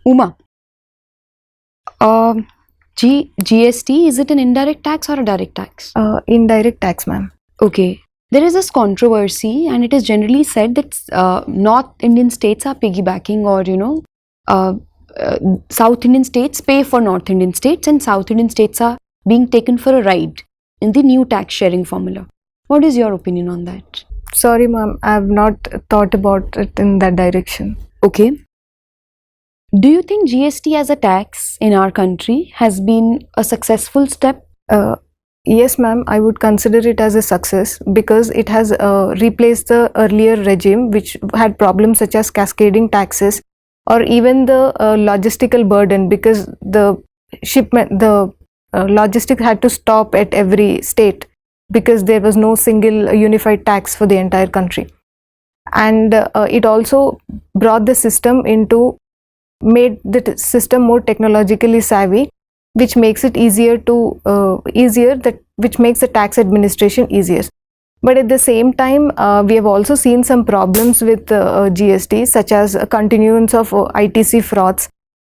Uma, GST, is it an indirect tax or a direct tax? Indirect tax, ma'am. Okay. There is this controversy, and it is generally said that North Indian states are piggybacking, or South Indian states pay for North Indian states, and South Indian states are being taken for a ride in the new tax sharing formula. What is your opinion on that? Sorry, ma'am, I have not thought about it in that direction. Okay. Do you think GST as a tax in our country has been a successful step? Yes, ma'am, I would consider it as a success because it has replaced the earlier regime which had problems such as cascading taxes or even the logistical burden, because the logistics had to stop at every state because there was no single unified tax for the entire country. And it also brought the system made the system more technologically savvy, which makes it which makes the tax administration easier. But at the same time, we have also seen some problems with GST, such as a continuance of ITC frauds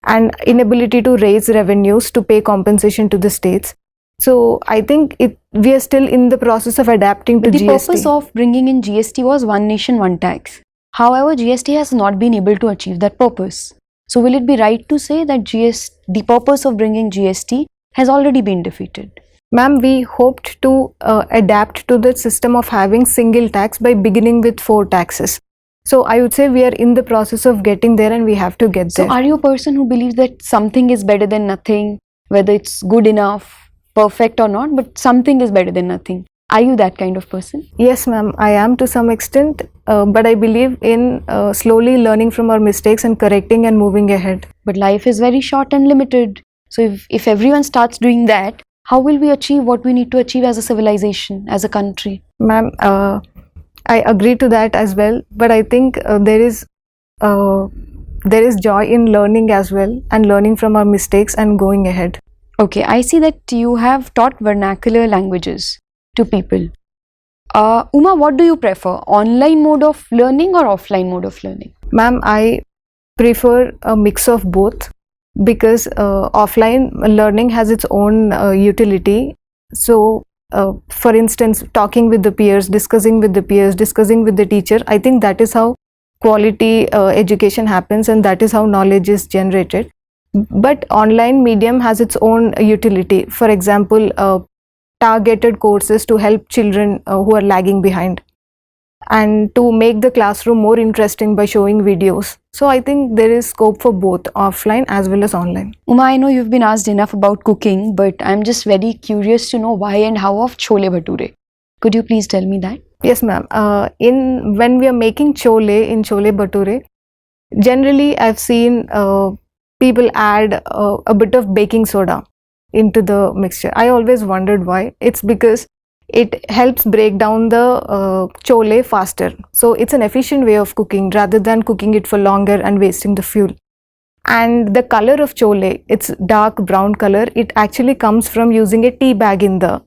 and inability to raise revenues to pay compensation to the states. So I think we are still in the process of adapting to GST. The purpose of bringing in GST was one nation, one tax. However, GST has not been able to achieve that purpose. So will it be right to say that the purpose of bringing GST has already been defeated? Ma'am, we hoped to adapt to the system of having single tax by beginning with 4 taxes. So I would say we are in the process of getting there, and we have to get there. So are you a person who believes that something is better than nothing, whether it's good enough, perfect or not, but something is better than nothing? Are you that kind of person? Yes, ma'am, I am to some extent, but I believe in slowly learning from our mistakes and correcting and moving ahead. But life is very short and limited. So if everyone starts doing that, how will we achieve what we need to achieve as a civilization, as a country? Ma'am, I agree to that as well, but I think there is joy in learning as well, and learning from our mistakes and going ahead. Okay, I see that you have taught vernacular languages to people. Uma, what do you prefer, online mode of learning or offline mode of learning? Ma'am, I prefer a mix of both, because offline learning has its own utility. So for instance, talking with the peers, discussing with the teacher, I think that is how quality education happens, and that is how knowledge is generated. But online medium has its own utility. For example, targeted courses to help children who are lagging behind, and to make the classroom more interesting by showing videos. So I think there is scope for both offline as well as online. Uma, I know you've been asked enough about cooking, but I'm just very curious to know why and how of chole bhature. Could you please tell me that? Yes, ma'am. When we are making chole bhature, generally I've seen people add a bit of baking soda into the mixture. I always wondered why. It's because it helps break down the chole faster. So it's an efficient way of cooking rather than cooking it for longer and wasting the fuel. And the color of chole, it's dark brown color. It actually comes from using a tea bag in the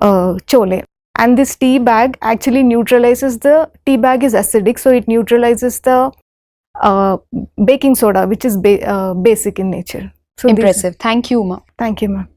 chole. And this tea bag actually neutralizes tea bag is acidic, so it neutralizes the baking soda, which is basic in nature. So impressive. Thank you, Uma. Thank you, ma'am.